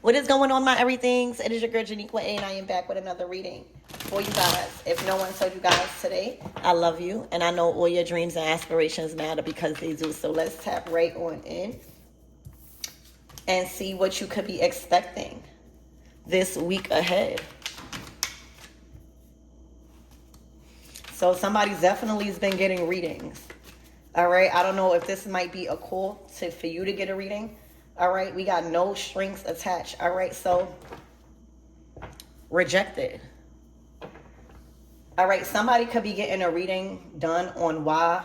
What is going on, my everythings? It is your girl, Janiqua A, and I am back with another reading for you guys. If no one told you guys today, I love you, and I know all your dreams and aspirations matter because they do. So let's tap right on in and see what you could be expecting this week ahead. So somebody's definitely has been getting readings. All right, I don't know if this might be a call for you to get a reading. All right, we got no strings attached. All right, so rejected. All right, somebody could be getting a reading done on why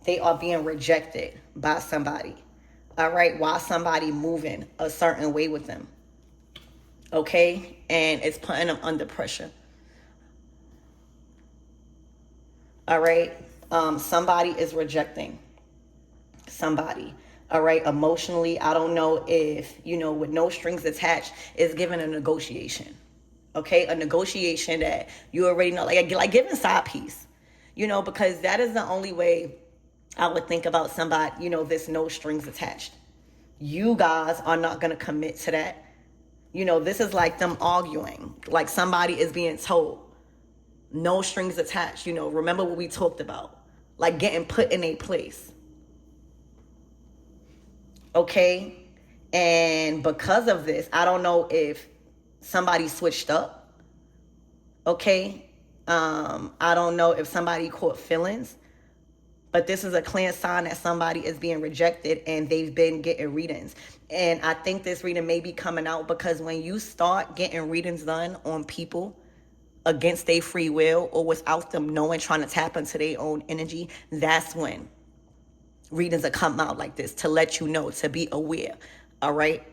they are being rejected by somebody. All right, why somebody moving a certain way with them. Okay, and it's putting them under pressure. All right, somebody is rejecting somebody. All right, emotionally, I don't know if, with no strings attached, is given a negotiation. Okay, a negotiation that you already know, like giving side piece, because that is the only way I would think about somebody, this no strings attached. You guys are not going to commit to that. This is like them arguing, like somebody is being told, no strings attached. Remember what we talked about, like getting put in a place. Okay, and because of this, I don't know if somebody switched up. Okay, I don't know if somebody caught feelings, but this is a clear sign that somebody is being rejected and they've been getting readings. And I think this reading may be coming out because when you start getting readings done on people against their free will or without them knowing, trying to tap into their own energy, that's when readings will come out like this, to let you know, to be aware. All right,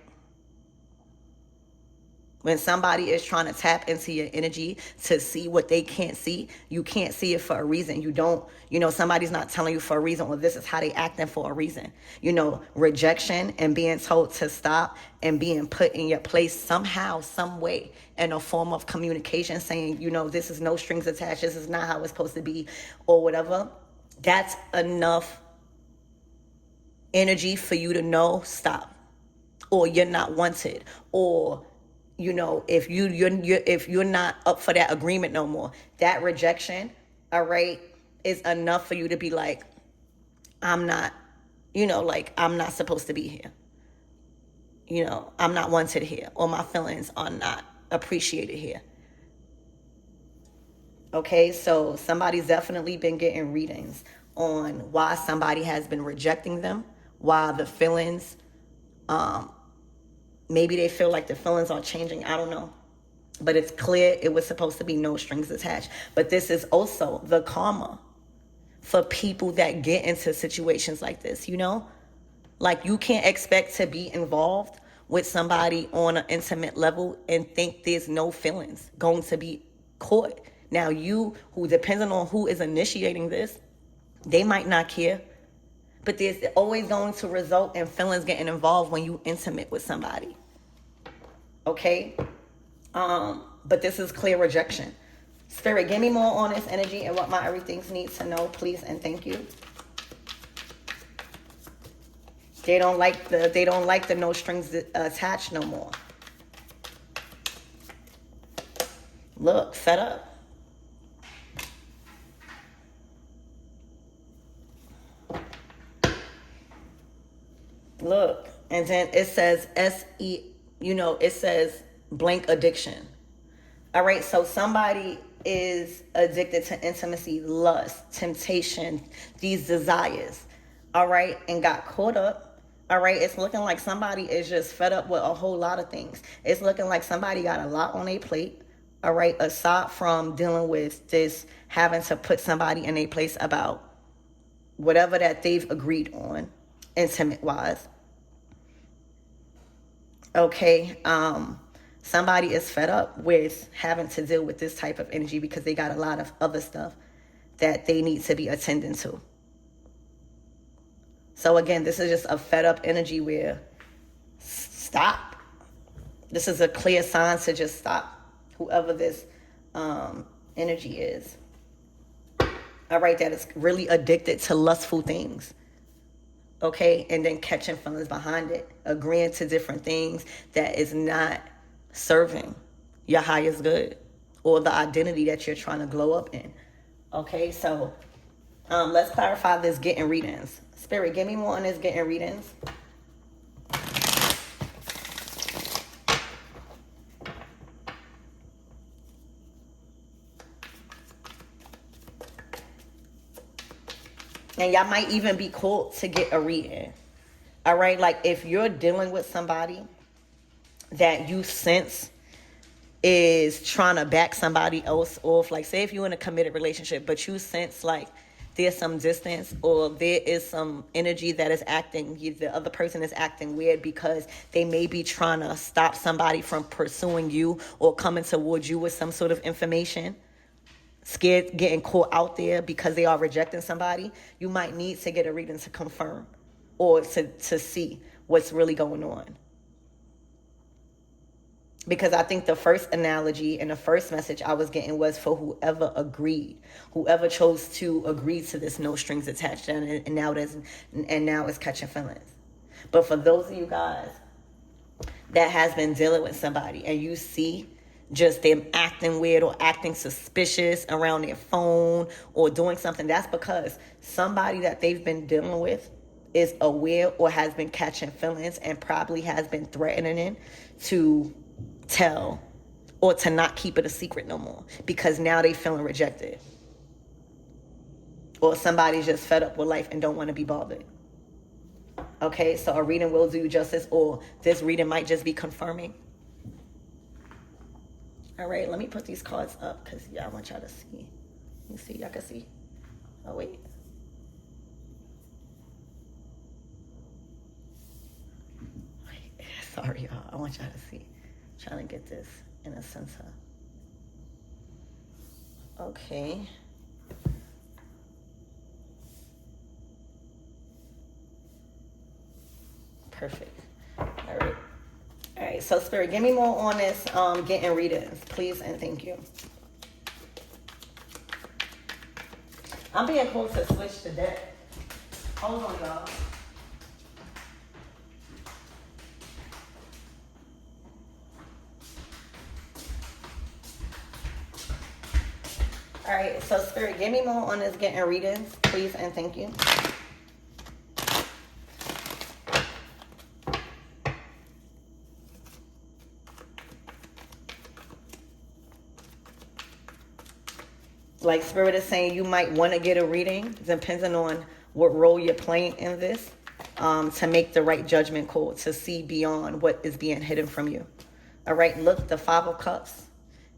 when somebody is trying to tap into your energy to see what they can't see, you can't see it for a reason. You don't, somebody's not telling you for a reason, or this is how they acting for a reason. Rejection and being told to stop and being put in your place somehow, some way, in a form of communication saying, this is no strings attached, this is not how it's supposed to be, or whatever. That's enough energy for you to know, stop, or you're not wanted, or if you're not up for that agreement no more. That rejection, all right, is enough for you to be like, I'm not, I'm not supposed to be here. I'm not wanted here, or my feelings are not appreciated here. Okay, so somebody's definitely been getting readings on why somebody has been rejecting them, why the feelings, maybe they feel like the feelings are changing. I don't know. But it's clear it was supposed to be no strings attached. But this is also the karma for people that get into situations like this, Like, you can't expect to be involved with somebody on an intimate level and think there's no feelings going to be caught. Now, who depending on who is initiating this, they might not care. But there's always going to result in feelings getting involved when you intimate with somebody. Okay? But this is clear rejection. Spirit, give me more on this energy and what my everythings need to know, please, and thank you. They don't like the no strings attached no more. Look, fed up. Look, and then it says it says blank addiction. All right, so somebody is addicted to intimacy, lust, temptation, these desires. All right, and got caught up. All right, it's looking like somebody is just fed up with a whole lot of things. It's looking like somebody got a lot on their plate. All right, aside from dealing with this, having to put somebody in a place about whatever that they've agreed on, intimate-wise. Okay, somebody is fed up with having to deal with this type of energy because they got a lot of other stuff that they need to be attending to. So again, this is just a fed up energy where stop. This is a clear sign to just stop, whoever this energy is. All right, that is really addicted to lustful things. okay? And then catching feelings behind it, agreeing to different things that is not serving your highest good or the identity that you're trying to glow up in, okay? So let's clarify this getting readings. Spirit, give me more on this getting readings. And y'all might even be called to get a reading. All right, like if you're dealing with somebody that you sense is trying to back somebody else off, like say if you're in a committed relationship, but you sense like there's some distance or there is some energy that is acting, the other person is acting weird because they may be trying to stop somebody from pursuing you or coming towards you with some sort of information, scared getting caught out there because they are rejecting somebody, you might need to get a reading to confirm or to see what's really going on. Because I think the first analogy and the first message I was getting was for whoever agreed, whoever chose to agree to this no strings attached, and now it's catching feelings. But for those of you guys that has been dealing with somebody and you see just them acting weird or acting suspicious around their phone or doing something, that's because somebody that they've been dealing with is aware or has been catching feelings and probably has been threatening to tell or to not keep it a secret no more because now they feeling rejected, or somebody's just fed up with life and don't want to be bothered. Okay, so a reading will do justice, or this reading might just be confirming. All right, let me put these cards up because I want y'all to see. Let me see, y'all can see. Oh wait. Sorry y'all, I want y'all to see. I'm trying to get this in a center. Okay. Perfect. All right, so Spirit, give me more on this getting readings, please and thank you. I'm being called to switch the deck. Hold on, y'all. All right, so Spirit, give me more on this getting readings, please and thank you. Like Spirit is saying, you might want to get a reading, depending on what role you're playing in this, to make the right judgment call, to see beyond what is being hidden from you. All right, look, the Five of Cups.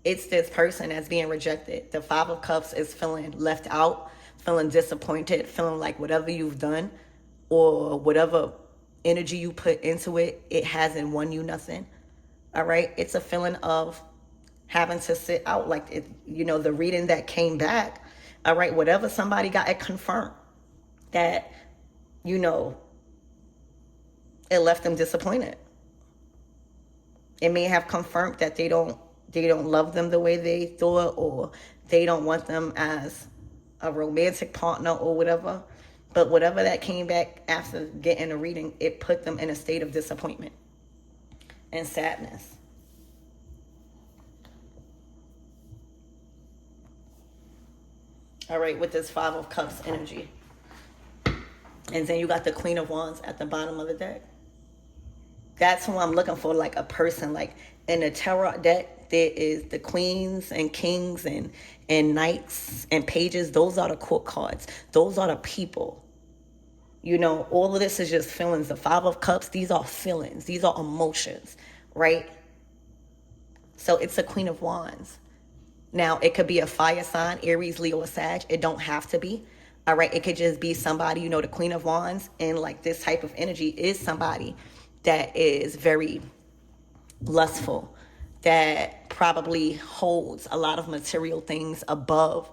It's this person that's being rejected. The Five of Cups is feeling left out, feeling disappointed, feeling like whatever you've done or whatever energy you put into it, it hasn't won you nothing. All right, it's a feeling of having to sit out, like it, the reading that came back. All right, whatever somebody got, it confirmed that it left them disappointed. It may have confirmed that they don't love them the way they thought, or they don't want them as a romantic partner or whatever. But whatever that came back after getting a reading, it put them in a state of disappointment and sadness. All right, with this Five of Cups energy. And then you got the Queen of Wands at the bottom of the deck. That's who I'm looking for, like a person. Like in the tarot deck, there is the queens and kings and knights and pages. Those are the court cards. Those are the people. All of this is just feelings. The Five of Cups, these are feelings. These are emotions, right? So it's a Queen of Wands. Now, it could be a fire sign, Aries, Leo, or Sag. It don't have to be. All right, it could just be somebody, the Queen of Wands, and like this type of energy is somebody that is very lustful, that probably holds a lot of material things above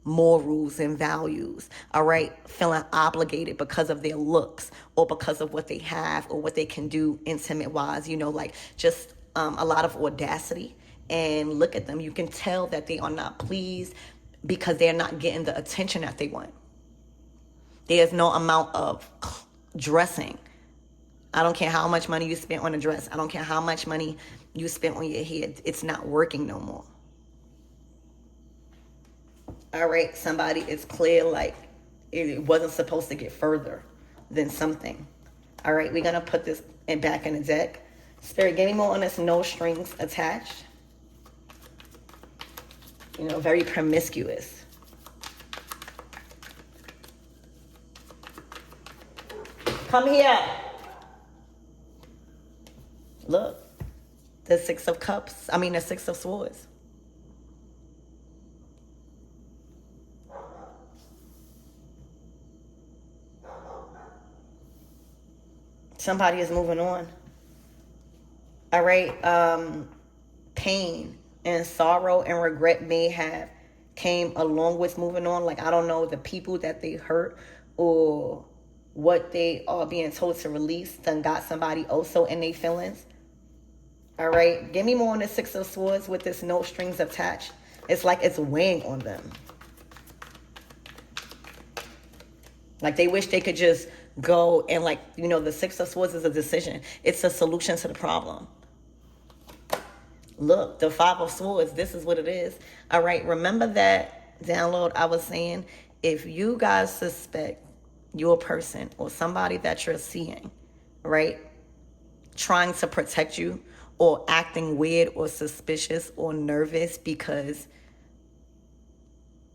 morals and values. All right, feeling obligated because of their looks or because of what they have or what they can do intimate wise, like just a lot of audacity. And look at them, you can tell that they are not pleased because they're not getting the attention that they want. There's no amount of dressing. I don't care how much money you spent on a dress. I don't care how much money you spent on your hair. It's not working no more. All right, somebody is clear like it wasn't supposed to get further than something. All right, we're going to put this back in the deck. Spirit, give me more on this no strings attached. You know, very promiscuous. Come here. Look, the Six of Cups. I mean, the Six of Swords. Somebody is moving on. All right. Pain and sorrow and regret may have came along with moving on. Like, I don't know, the people that they hurt or what they are being told to release done got somebody also in their feelings. All right. Give me more on the Six of Swords with this no strings attached. It's like it's weighing on them. Like they wish they could just go and, like, you know, the Six of Swords is a decision. It's a solution to the problem. Look, the Five of Swords, this is what it is. All right, remember that download I was saying? If you guys suspect your person or somebody that you're seeing, right, trying to protect you or acting weird or suspicious or nervous because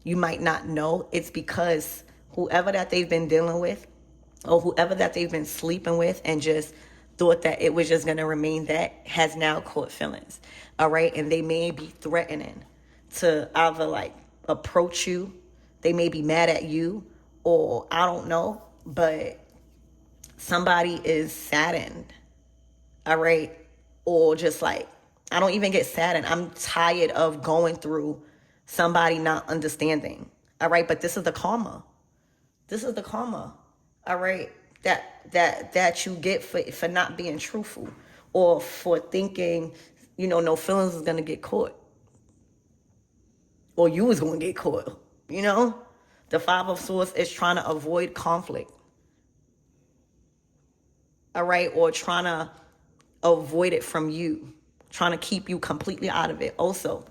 you might not know, it's because whoever that they've been dealing with or whoever that they've been sleeping with and just thought that it was just going to remain that has now caught feelings. All right. And they may be threatening to either like approach you. They may be mad at you, or I don't know, but somebody is saddened. All right. Or just like, I don't even get saddened. I'm tired of going through somebody not understanding. All right. But this is the karma. This is the karma. All right. That you get for not being truthful or for thinking, you know, no feelings is going to get caught or you was going to get caught. You know, the Five of Swords is trying to avoid conflict. All right. Or trying to avoid it from you, trying to keep you completely out of it. Also,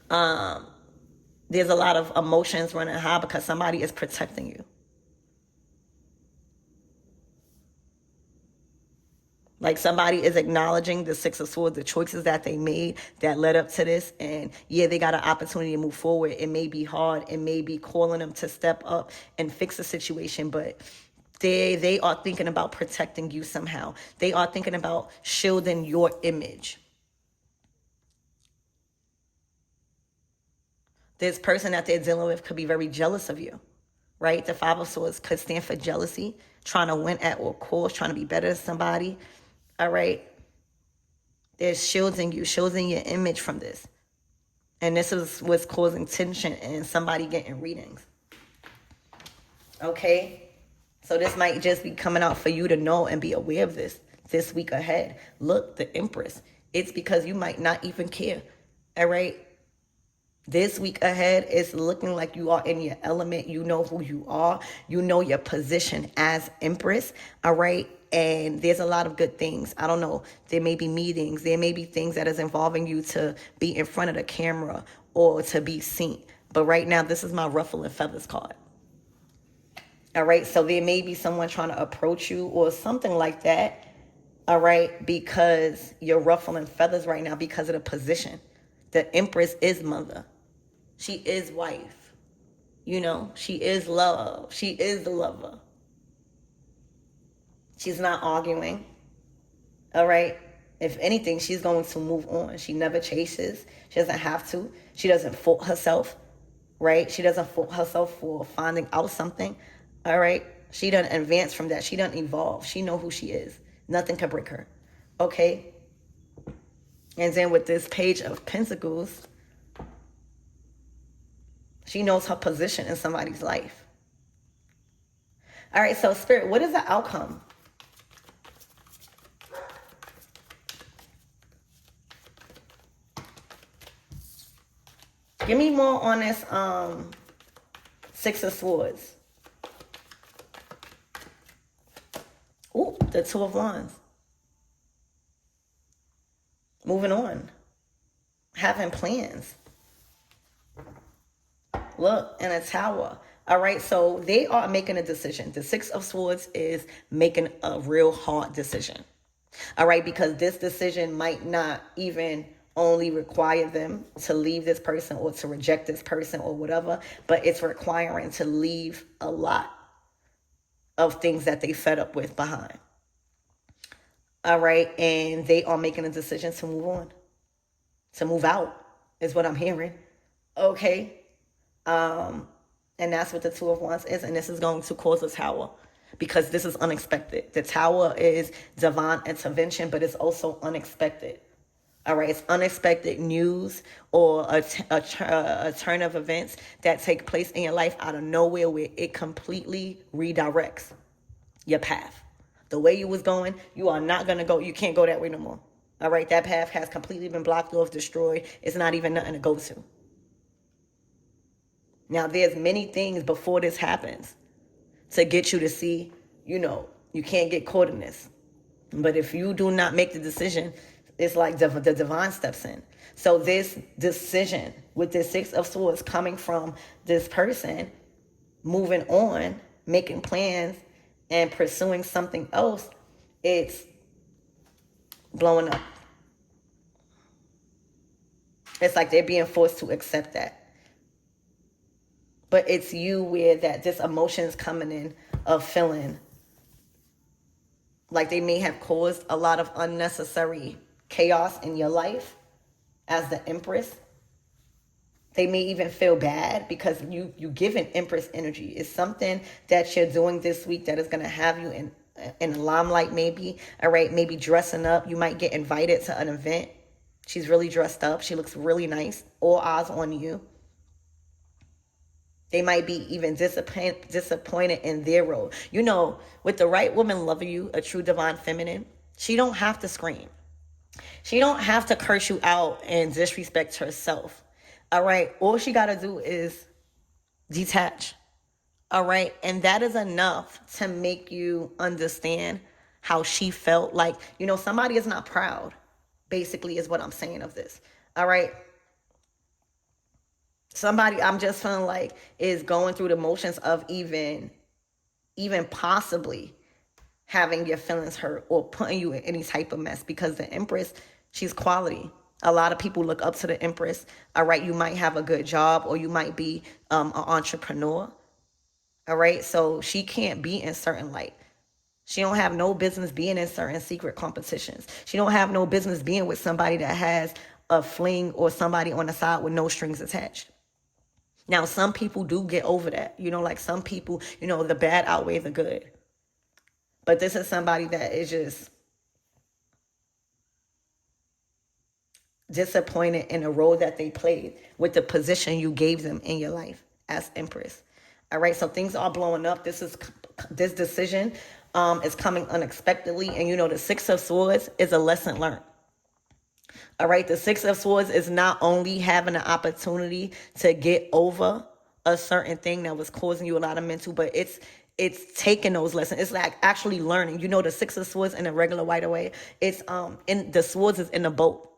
there's a lot of emotions running high because somebody is protecting you. Like somebody is acknowledging the Six of Swords, the choices that they made that led up to this. And yeah, they got an opportunity to move forward. It may be hard. It may be calling them to step up and fix the situation. But they are thinking about protecting you somehow. They are thinking about shielding your image. This person that they're dealing with could be very jealous of you, right? The Five of Swords could stand for jealousy, trying to win at all costs, trying to be better than somebody. All right. They're shielding you, shielding your image from this. And this is what's causing tension and somebody getting readings. Okay. So this might just be coming out for you to know and be aware of this week ahead. Look, the Empress. It's because you might not even care. All right. This week ahead is looking like you are in your element. You know who you are. You know your position as Empress. All right. And there's a lot of good things. I don't know. There may be meetings. There may be things that is involving you to be in front of the camera or to be seen. But right now, this is my ruffle and feathers card. All right. So there may be someone trying to approach you or something like that. All right. Because you're ruffling feathers right now because of the position. The Empress is mother. She is wife. You know, she is love. She is the lover. She's not arguing. All right. If anything, she's going to move on. She never chases. She doesn't have to. She doesn't fault herself. Right. She doesn't fault herself for finding out something. All right. She doesn't advance from that. She doesn't evolve. She knows who she is. Nothing can break her. Okay. And then with this Page of Pentacles, she knows her position in somebody's life. All right, so Spirit, what is the outcome? Give me more on this Six of Swords. The Two of Wands. Moving on. Having plans. Look, and a Tower. All right, so they are making a decision. The Six of Swords is making a real hard decision. All right, because this decision might not even only require them to leave this person or to reject this person or whatever, but it's requiring to leave a lot of things that they fed up with behind. All right, and they are making a decision to move on, to move out, is what I'm hearing. Okay. And that's what the Two of Wands is. And this is going to cause a Tower because this is unexpected. The Tower is divine intervention, but it's also unexpected. All right. It's unexpected news or a turn of events that take place in your life out of nowhere where it completely redirects your path. The way you was going, you are not going to go. You can't go that way no more. All right. That path has completely been blocked off, destroyed. It's not even nothing to go to. Now, there's many things before this happens to get you to see, you can't get caught in this. But if you do not make the decision, it's like the divine steps in. So this decision with this Six of Swords coming from this person, moving on, making plans, and pursuing something else, it's blowing up. It's like they're being forced to accept that. But it's you where that this emotion is coming in of feeling like they may have caused a lot of unnecessary chaos in your life as the Empress. They may even feel bad because you give an Empress energy. It's something that you're doing this week that is going to have you in the limelight maybe. All right, maybe dressing up. You might get invited to an event. She's really dressed up. She looks really nice. All eyes on you. They might be even disappointed in their role. With the right woman loving you, a true divine feminine, she don't have to scream. She don't have to curse you out and disrespect herself. All right. All she got to do is detach. All right. And that is enough to make you understand how she felt. Like, somebody is not proud, basically, is what I'm saying of this. All right. Somebody I'm just feeling like is going through the motions of even possibly having your feelings hurt or putting you in any type of mess, because the Empress, she's quality. A lot of people look up to the Empress. All right. You might have a good job or you might be an entrepreneur. All right. So she can't be in certain light. She don't have no business being in certain secret competitions. She don't have no business being with somebody that has a fling or somebody on the side with no strings attached. Now, some people do get over that. Like some people, the bad outweighs the good. But this is somebody that is just disappointed in the role that they played with the position you gave them in your life as Empress. All right, so things are blowing up. This decision is coming unexpectedly. And the Six of Swords is a lesson learned. All right, the Six of Swords is not only having an opportunity to get over a certain thing that was causing you a lot of mental, but it's taking those lessons. It's like actually learning. The Six of Swords in a regular white way. It's in the swords is in the boat.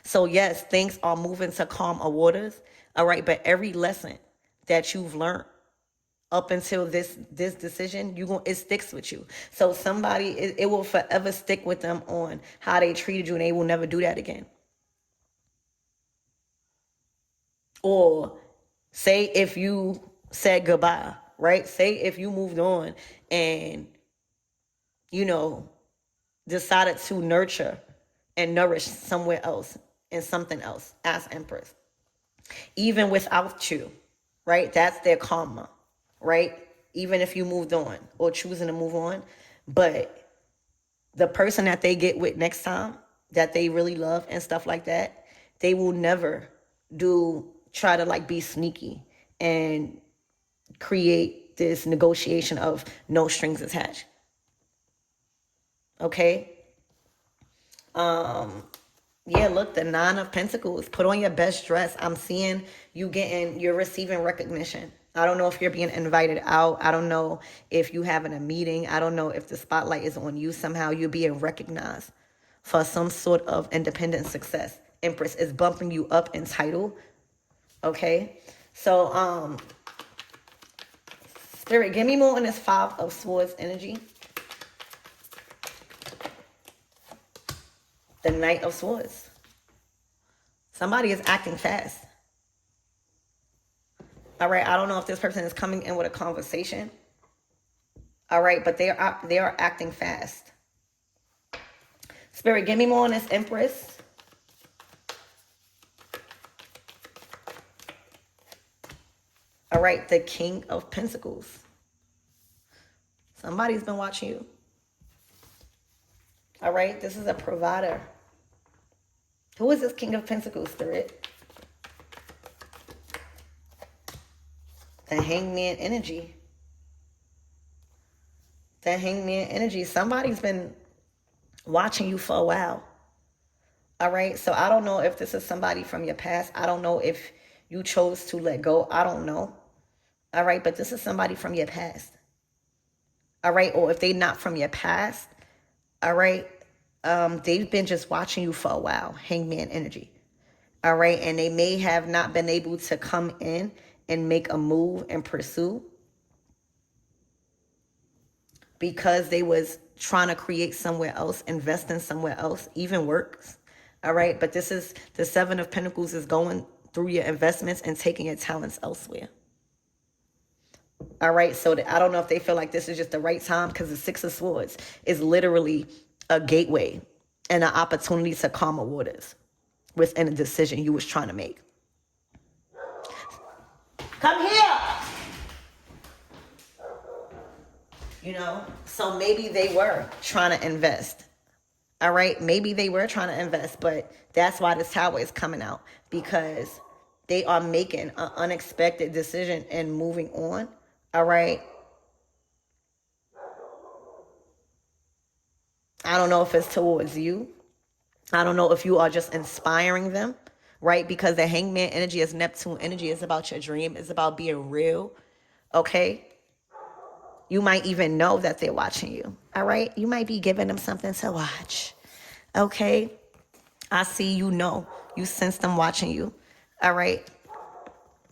So yes, things are moving to calmer waters. All right, but every lesson that you've learned up until this decision, it sticks with you. So somebody, it will forever stick with them on how they treated you, and they will never do that again. Or say if you said goodbye, right? Say if you moved on and, decided to nurture and nourish somewhere else and something else as Empress. Even without you, right? That's their karma. Right? Even if you moved on or choosing to move on. But the person that they get with next time that they really love and stuff like that, they will never try to be sneaky and create this negotiation of no strings attached. Okay? Yeah, look, the Nine of Pentacles. Put on your best dress. I'm seeing you're receiving recognition. I don't know if you're being invited out. I don't know if you having a meeting. I don't know if the spotlight is on you somehow. You're being recognized for some sort of independent success. Empress is bumping you up in title. Okay. So, Spirit, give me more on this Five of Swords energy. The Knight of Swords. Somebody is acting fast. All right, I don't know if this person is coming in with a conversation. All right, but they are acting fast. Spirit, give me more on this Empress. All right, the King of Pentacles. Somebody's been watching you. All right, this is a provider. Who is this King of Pentacles, Spirit? The Hangman energy. The Hangman energy. Somebody's been watching you for a while. All right. So I don't know if this is somebody from your past. I don't know if you chose to let go. I don't know. All right. But this is somebody from your past. All right. Or if they're not from your past. All right. They've been just watching you for a while. Hangman energy. All right. And they may have not been able to come in and make a move and pursue because they was trying to create somewhere else, invest in somewhere else, even works. All right. But this is the Seven of Pentacles is going through your investments and taking your talents elsewhere. All right. So I don't know if they feel like this is just the right time, because the Six of Swords is literally a gateway and an opportunity to calmer waters within a decision you was trying to make. Come here. You know, so maybe they were trying to invest. All right. Maybe they were trying to invest, but that's why this tower is coming out, because they are making an unexpected decision and moving on. All right. I don't know if it's towards you. I don't know if you are just inspiring them, right? Because the Hangman energy is Neptune energy. It's about your dream. It's about being real. Okay. You might even know that they're watching you. All right. You might be giving them something to watch. Okay. I see, you know, you sense them watching you. All right.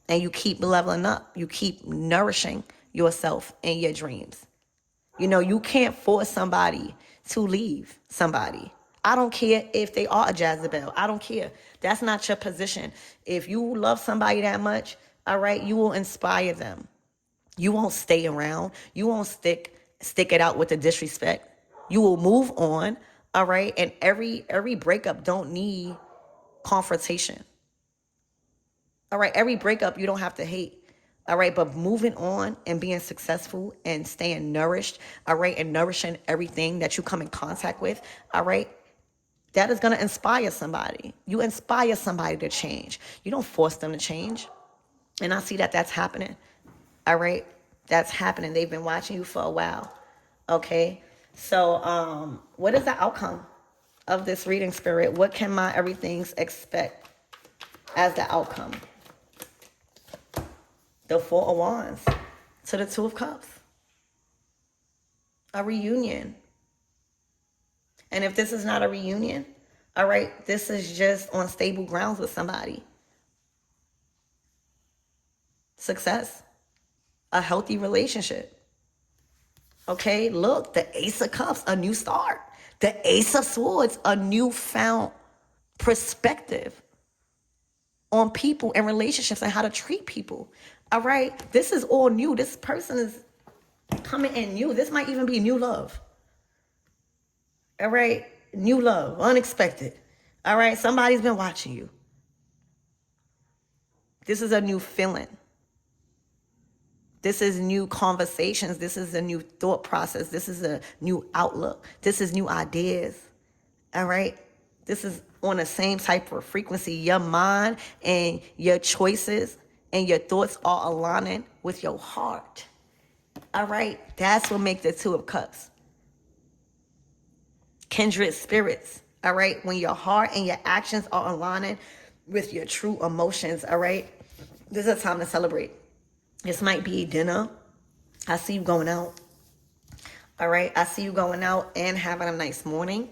And you keep leveling up. You keep nourishing yourself and your dreams. You know, you can't force somebody to leave somebody. I don't care if they are a Jezebel. I don't care. That's not your position. If you love somebody that much, all right, you will inspire them. You won't stay around. You won't stick it out with the disrespect. You will move on, all right? And every breakup don't need confrontation. All right, every breakup you don't have to hate. All right, but moving on and being successful and staying nourished, all right, and nourishing everything that you come in contact with, all right, that is going to inspire somebody. You inspire somebody to change. You don't force them to change. And I see that that's happening. All right, that's happening. They've been watching you for a while. Okay, so what is the outcome of this reading, Spirit? What can my everythings expect as the outcome? The Four of Wands to the Two of Cups. A reunion. And if this is not a reunion, all right, this is just on stable grounds with somebody. Success. A healthy relationship. Okay, look, the Ace of Cups, a new start. The Ace of Swords, a newfound perspective on people and relationships and how to treat people. All right, this is all new. This person is coming in new. This might even be new love. All right, new love, unexpected. All right, somebody's been watching you. This is a new feeling. This is new conversations. This is a new thought process. This is a new outlook. This is new ideas. All right. This is on the same type of frequency. Your mind and your choices and your thoughts are aligning with your heart. All right. That's what makes the Two of Cups. Kindred spirits. All right. When your heart and your actions are aligning with your true emotions. All right. This is a time to celebrate. This might be dinner. I see you going out. All right. I see you going out and having a nice morning.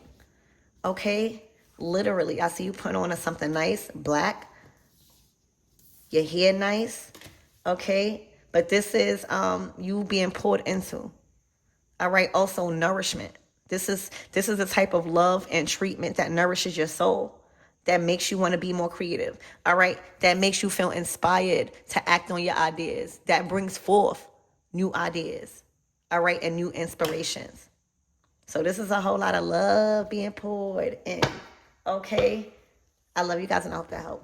Okay. Literally, I see you putting on something nice, black. Your hair nice. Okay. But this is you being poured into. All right. Also nourishment. This is the type of love and treatment that nourishes your soul, that makes you want to be more creative. All right. That makes you feel inspired to act on your ideas. That brings forth new ideas. All right. And new inspirations. So this is a whole lot of love being poured in. Okay. I love you guys and I hope that helped.